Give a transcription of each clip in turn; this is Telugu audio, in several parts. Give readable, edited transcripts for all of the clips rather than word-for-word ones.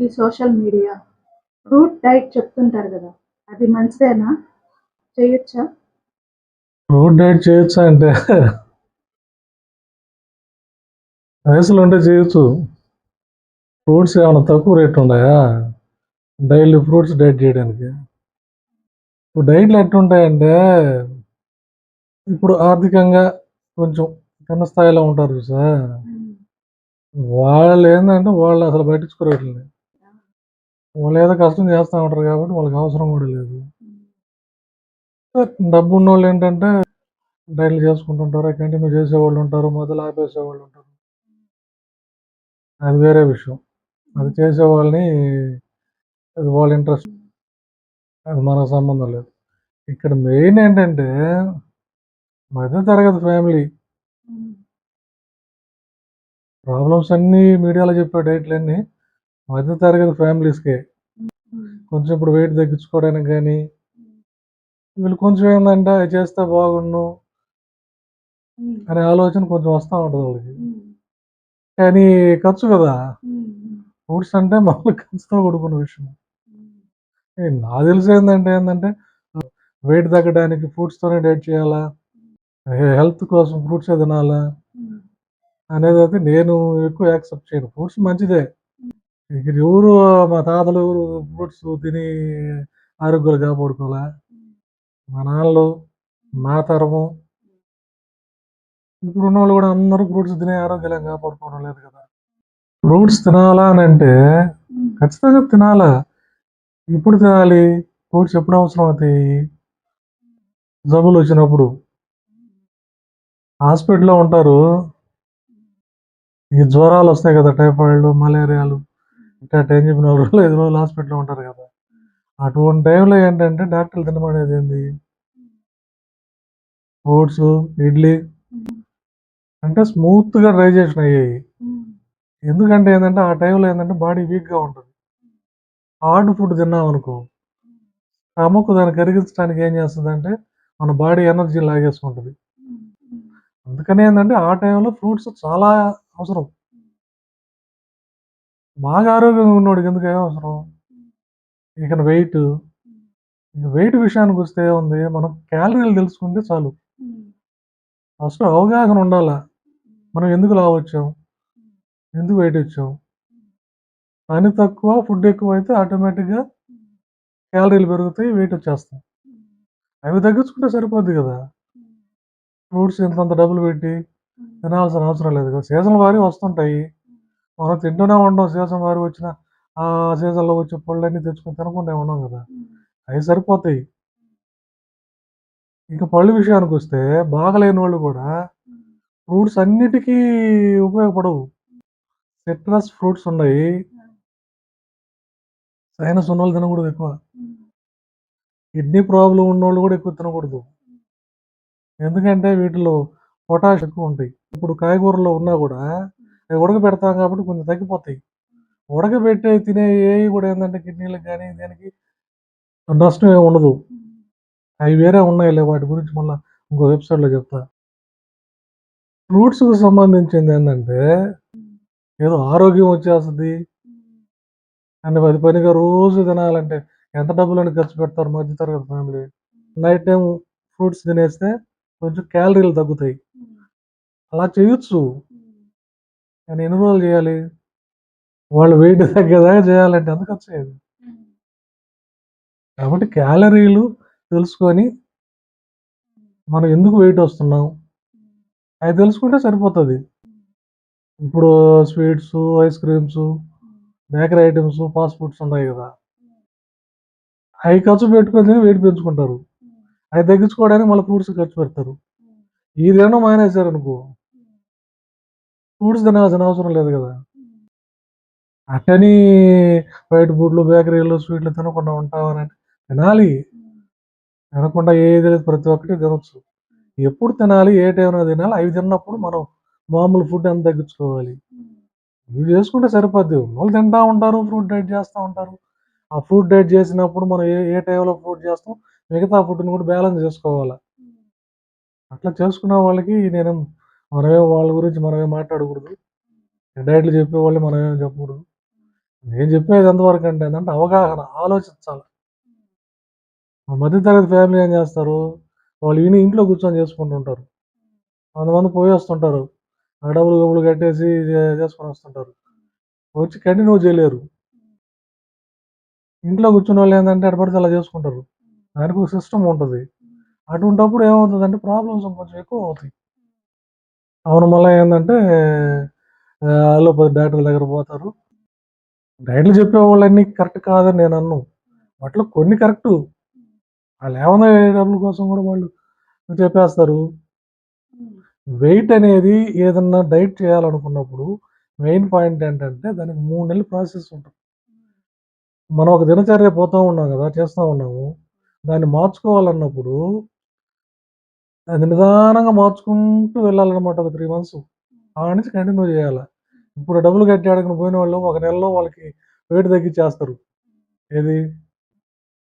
ఈ సోషల్ మీడియా ఫ్రూట్ డైట్ చెప్తుంటారు కదా! అది మంచిదేనా? చేయొచ్చా? ఫ్రూట్ డైట్ చేయొచ్చా అంటే వయసులో ఉంటే చేయొచ్చు. ఫ్రూట్స్ ఏమైనా తక్కువ రేట్ ఉన్నాయా డైలీ ఫ్రూట్స్ డైట్ చేయడానికి? ఇప్పుడు డైట్లు ఎట్లుంటాయంటే ఇప్పుడు ఆర్థికంగా కొంచెం చిన్న స్థాయిలో ఉంటారు సార్. వాళ్ళు ఏంటంటే వాళ్ళు అసలు పట్టించుకోవట్లేదు. వాళ్ళు ఏదో కష్టం చేస్తూ ఉంటారు కాబట్టి వాళ్ళకి అవసరం కూడా లేదు. డబ్బు ఉన్న వాళ్ళు ఏంటంటే డైట్లు చేసుకుంటుంటారు, కంటిన్యూ చేసేవాళ్ళు ఉంటారు, మొదలు ఆపేసేవాళ్ళు ఉంటారు. అది వేరే విషయం. అది చేసేవాళ్ళని అది వాళ్ళ ఇంట్రెస్ట్, అది మనకు సంబంధం లేదు. ఇక్కడ మెయిన్ ఏంటంటే మధ్య తరగతి ఫ్యామిలీ ప్రాబ్లమ్స్ అన్నీ మీడియాలో చెప్పే డైట్లన్నీ మధ్య తరగతి ఫ్యామిలీస్కే. కొంచెం ఇప్పుడు వెయిట్ తగ్గించుకోవడానికి కానీ వీళ్ళు కొంచెం ఏంటంటే అది చేస్తే బాగుండు అనే ఆలోచన కొంచెం వస్తూ ఉంటుంది వాళ్ళకి. కానీ ఖర్చు కదా, ఫ్రూట్స్ అంటే మామూలు ఖర్చుతో కూడుకున్న విషయం. నాకు తెలిసి ఏంటంటే వెయిట్ తగ్గడానికి ఫ్రూట్స్తోనే డైట్ చేయాలా, హెల్త్ కోసం ఫ్రూట్సే తినాలా అనేది అయితే నేను ఎక్కువ యాక్సెప్ట్ చేయను. ఫ్రూట్స్ మంచిదే. ఇక్కడ ఎవరు మా తాతలు ఎవరు ఫ్రూట్స్ తిని ఆరోగ్యాలు కాపాడుకోలే. మా నాన్నలు, మా తరము, ఇప్పుడు ఉన్న వాళ్ళు కూడా అందరూ ఫ్రూట్స్ తినే ఆరోగ్యాలు కాపాడుకోవడం లేదు కదా. ఫ్రూట్స్ తినాలా అని అంటే ఖచ్చితంగా తినాలా. ఇప్పుడు తినాలి ఫ్రూట్స్ ఎప్పుడు అవసరం అవుతాయి? జబ్బులు వచ్చినప్పుడు హాస్పిటల్లో ఉంటారు. ఈ జ్వరాలు వస్తాయి కదా, టైఫాయిడ్, మలేరియాలు, ఇంకా అని చెప్పి 4 రోజులు 5 రోజులు హాస్పిటల్లో ఉంటారు కదా. అటువంటి టైంలో ఏంటంటే డాక్టర్లు తినమనేది ఏంది? ఫ్రూట్స్, ఇడ్లీ అంటే స్మూత్గా డైజెషన్ అయ్యాయి. ఎందుకంటే ఏంటంటే ఆ టైంలో ఏంటంటే బాడీ వీక్గా ఉంటుంది. హార్డ్ ఫుడ్ తిన్నాం అనుకో స్టమక్ దాన్ని కరిగించడానికి ఏం చేస్తుందంటే మన బాడీ ఎనర్జీ లాగేసుకుంటుంది. అందుకనే ఏంటంటే ఆ టైంలో ఫ్రూట్స్ చాలా అవసరం. బాగా ఆరోగ్యంగా ఉన్నోడికి ఎందుకు ఏం అవసరం? ఇక వెయిట్ విషయానికి వస్తే ఏముంది, మనం క్యాలరీలు తెలుసుకుంటే చాలు. ఫస్ట్ అవగాహన ఉండాలా. మనం ఎందుకు లావు వచ్చాం, ఎందుకు వెయిట్ వచ్చాం. పని తక్కువ ఫుడ్ ఎక్కువ అయితే ఆటోమేటిక్గా క్యాలరీలు పెరుగుతాయి, వెయిట్ వచ్చేస్తాం. అవి తగ్గించుకుంటే సరిపోద్ది కదా. ఫ్రూట్స్ ఇంతంత డబ్బులు పెట్టి తినాల్సిన అవసరం లేదు కదా. సీజన్ వారి వస్తుంటాయి, మనం తింటూనే ఉండం. సీజన్ వారి వచ్చిన ఆ సీజన్లో వచ్చే పళ్ళన్నీ తెచ్చుకొని తినకుండా ఉన్నాం కదా, అవి సరిపోతాయి. ఇంకా పళ్ళు విషయానికి వస్తే బాగలేని వాళ్ళు కూడా ఫ్రూట్స్ అన్నిటికీ ఉపయోగపడవు. సిట్రస్ ఫ్రూట్స్ ఉన్నాయి, సైనస్ ఉన్న వాళ్ళు తినకూడదు ఎక్కువ. కిడ్నీ ప్రాబ్లం ఉన్నోళ్ళు కూడా ఎక్కువ తినకూడదు. ఎందుకంటే వీటిలో పొటాష్ ఎక్కువ ఉంటాయి. ఇప్పుడు కాయగూరలో ఉన్నా కూడా అవి ఉడకబెడతాం కాబట్టి కొంచెం తగ్గిపోతాయి. ఉడకబెట్టే తినే ఏవి కూడా ఏంటంటే కిడ్నీలకు కానీ దానికి నష్టం ఏమి ఉండదు. అవి వేరే ఉన్నాయిలే, వాటి గురించి మళ్ళీ ఇంకో వెబ్సైట్లో చెప్తా. ఫ్రూట్స్కి సంబంధించింది ఏంటంటే ఏదో ఆరోగ్యం వచ్చేస్తుంది అని పనిగా రోజు తినాలంటే ఎంత డబ్బులని ఖర్చు పెడతారు మధ్యతరగతి ఫ్యామిలీ. నైట్ టైం ఫ్రూట్స్ తినేస్తే కొంచెం క్యాలరీలు తగ్గుతాయి. అలా చేయొచ్చు, కానీ ఎన్ని రోజులు చేయాలి? వాళ్ళు వెయిట్ తగ్గేదాకా చేయాలంటే ఎంత ఖర్చు అయ్యేది? కాబట్టి క్యాలరీలు తెలుసుకొని మనం ఎందుకు వెయిట్ వస్తున్నాం అది తెలుసుకుంటే సరిపోతుంది. ఇప్పుడు sweets, ice creams, bakery items, fast foods ఉన్నాయి కదా, అవి ఖర్చు పెట్టుకొని వెయిట్ పెంచుకుంటారు. అవి తగ్గించుకోవడానికి మళ్ళీ ఫ్రూట్స్ ఖర్చు పెడతారు. ఈ తినడం మానేశారు అనుకో ఫ్రూట్స్ తినాల్సిన అవసరం లేదు కదా. అట్టని బయట ఫుడ్లు, బేకరీలు, స్వీట్లు తినకుండా ఉంటామని తినాలి. తినకుండా ఏది లేదు, ప్రతి ఒక్కటి తినొచ్చు. ఎప్పుడు తినాలి, ఏ టైంలో తినాలి, అవి తిన్నప్పుడు మనం మామూలు ఫుడ్ ఎంత తగ్గించుకోవాలి ఇవి చేసుకుంటే సరిపోద్ది. వాళ్ళు తింటూ ఉంటారు, ఫ్రూట్ డైట్ చేస్తూ ఉంటారు. ఆ ఫ్రూట్ డైట్ చేసినప్పుడు మనం ఏ ఏ టైంలో ఫ్రూట్ చేస్తాం, మిగతా ఫుడ్ని కూడా బ్యాలెన్స్ చేసుకోవాలి. అట్లా చేసుకునే వాళ్ళకి నేను మనమే వాళ్ళ గురించి మనమే మాట్లాడకూడదు. డైట్లు చెప్పే వాళ్ళు మనమేం చెప్పకూడదు. నేను చెప్పేది ఎంతవరకు అంటే ఏంటంటే అవగాహన, ఆలోచించాలి. మధ్యతరగతి ఫ్యామిలీ ఏం చేస్తారు, వాళ్ళు ఇంట్లో కూర్చొని చేసుకుంటుంటారు. కొంతమంది పోయి వస్తుంటారు. ఆ డబ్బులు గబ్బులు కట్టేసి చేసుకొని వస్తుంటారు. వచ్చి కంటిన్యూ చేయలేరు. ఇంట్లో కూర్చున్న వాళ్ళు ఏంటంటే ఎట్ట పడితే అలా చేసుకుంటారు. దానికి ఒక సిస్టమ్ ఉంటుంది. అటువంటప్పుడు ఏమవుతుందంటే ప్రాబ్లమ్స్ కొంచెం ఎక్కువ అవుతాయి. అవును, మళ్ళీ ఏంటంటే అలోపతి డాక్టర్ దగ్గర పోతారు. డైట్లు చెప్పేవాళ్ళన్నీ కరెక్ట్ కాదని నేను అన్ను. వాటిలో కొన్ని కరెక్టు. వాళ్ళు ఏమన్నా డబ్బుల కోసం కూడా వాళ్ళు చెప్పేస్తారు. వెయిట్ అనేది ఏదన్నా డైట్ చేయాలనుకున్నప్పుడు మెయిన్ పాయింట్ ఏంటంటే దానికి 3 నెలలు ప్రాసెస్ ఉంటుంది. మనం ఒక దినచర్య పోతా ఉన్నాం కదా, చేస్తూ ఉన్నాము. దాన్ని మార్చుకోవాలన్నప్పుడు అది నిదానంగా మార్చుకుంటూ వెళ్ళాలన్నమాట. ఒక 3 మంత్స్ ఆడ నుంచి కంటిన్యూ చేయాలి. ఇప్పుడు డబ్బులు కట్టి ఆడకుని పోయిన వాళ్ళు ఒక నెలలో వాళ్ళకి వెయిట్ తగ్గించేస్తారు. ఏది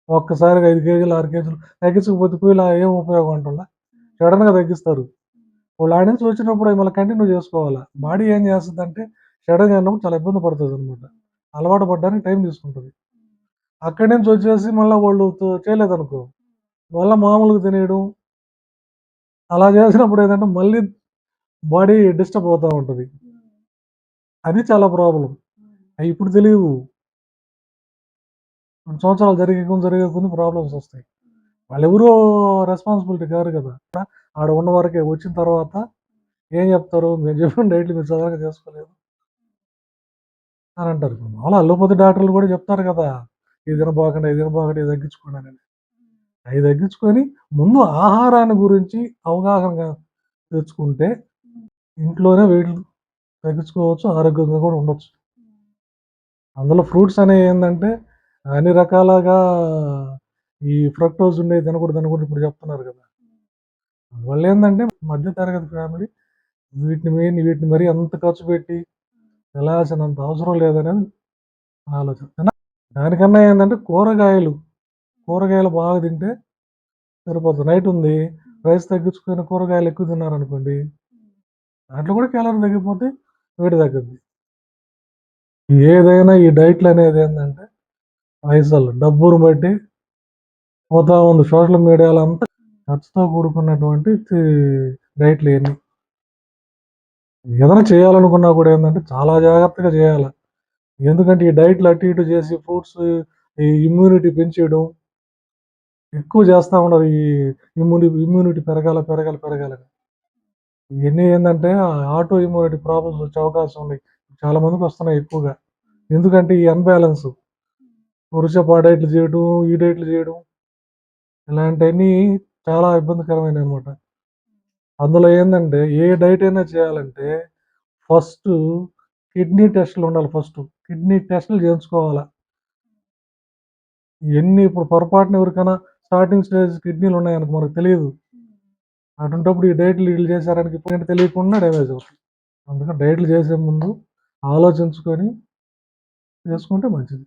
ఒక్కసారిగా 5 కేజీలు 6 కేజీలు తగ్గించకపోతే పోయిలా ఏం ఉపయోగం అంటుందా? సడన్గా తగ్గిస్తారు. వాళ్ళు ఆడ నుంచి వచ్చినప్పుడు అవి మళ్ళీ కంటిన్యూ చేసుకోవాలి. బాడీ ఏం చేస్తుందంటే సడన్గా అన్నప్పుడు చాలా ఇబ్బంది పడుతుంది అనమాట. అలవాటు పడడానికి టైం తీసుకుంటుంది. అక్కడి నుంచి వచ్చేసి మళ్ళీ వాళ్ళు చేయలేదనుకో, మళ్ళీ మామూలుగా తినేయడం అలా చేసినప్పుడు ఏంటంటే మళ్ళీ బాడీ డిస్టర్బ్ అవుతూ ఉంటుంది. అది చాలా ప్రాబ్లం. అవి ఇప్పుడు తెలియవు. 2 సంవత్సరాలు జరిగే కొన్ని ప్రాబ్లమ్స్ వస్తాయి. వాళ్ళెవరో రెస్పాన్సిబిలిటీ కారు కదా. ఆడ ఉన్న వరకే. వచ్చిన తర్వాత ఏం చెప్తారు, మేము చెప్పిన డైట్లు మీరు సరిగ్గా చేసుకోలేదు అని అంటారు. మామూలుగా అల్లోపతి డాక్టర్లు కూడా చెప్తారు కదా, ఇది తినబాకండి, ఇది తినబాకండి, ఇది తగ్గించుకోండి అని. అవి తగ్గించుకొని ముందు ఆహారాన్ని గురించి అవగాహన తెచ్చుకుంటే ఇంట్లోనే వెయిట్ తగ్గించుకోవచ్చు, ఆరోగ్యంగా కూడా ఉండొచ్చు. అందులో ఫ్రూట్స్ అనేవి ఏంటంటే అన్ని రకాలుగా ఈ ఫ్రక్టోజ్ ఉండేవి తినకూడదు తినకూడదు ఇప్పుడు చెప్తున్నారు కదా. అందువల్ల ఏంటంటే మధ్య తరగతి ఫ్యామిలీ వీటిని మరీ అంత ఖర్చు పెట్టి వెళ్ళాల్సినంత అవసరం లేదనేది ఆలోచన. దానికన్నా ఏంటంటే కూరగాయలు బాగా తింటే సరిపోతుంది. నైట్ ఉంది, రైస్ తగ్గించుకొని కూరగాయలు ఎక్కువ తిన్నారనుకోండి, దాంట్లో కూడా క్యాలరీ తగ్గిపోతే వేడి తగ్గుద్ది. ఏదైనా ఈ డైట్లు అనేది ఏంటంటే పైసలు డబ్బును బట్టి పోతా ఉంది. సోషల్ మీడియాలో అంతా ఖర్చుతో కూడుకున్నటువంటి డైట్లు ఇవన్నీ. ఏదైనా చేయాలనుకున్నా కూడా ఏంటంటే చాలా జాగ్రత్తగా చేయాలి. ఎందుకంటే ఈ డైట్లు అటు ఇటు చేసి ఫ్రూట్స్ ఈ ఇమ్యూనిటీ పెంచేయడం ఎక్కువ చేస్తూ ఉండరు. ఈ ఇమ్యూనిటీ పెరగాలని. ఇవన్నీ ఏంటంటే ఆటో ఇమ్యూనిటీ ప్రాబ్లమ్స్ వచ్చే అవకాశం ఉన్నాయి. చాలా మందికి వస్తున్నాయి ఎక్కువగా. ఎందుకంటే ఈ అన్‌బ్యాలెన్స్ వరుసపు ఆ డైట్లు చేయడం, ఈ డైట్లు చేయడం ఇలాంటివన్నీ చాలా ఇబ్బందికరమైనవన్నమాట. అందులో ఏందంటే ఏ డైట్ అయినా చేయాలంటే ఫస్టు కిడ్నీ టెస్ట్‌లు ఉండాలి ఫస్టు. కిడ్నీ టెస్ట్‌లు చేయించుకోవాలా. ఇయన్నీ ఇప్పుడు పొరపాటున ఎవరికైనా స్టార్టింగ్ స్టేజ్ కిడ్నీలు ఉన్నాయనుకో మనకు తెలీదు. అటువంటప్పుడు ఈ డైట్‌లు ఈళ్ళు చేశారని ఇప్పుడు తెలియకుండా డ్యామేజ్ అవుతాయి. అందుకని డైట్‌లు చేసే ముందు ఆలోచించుకొని చేసుకుంటే మంచిది.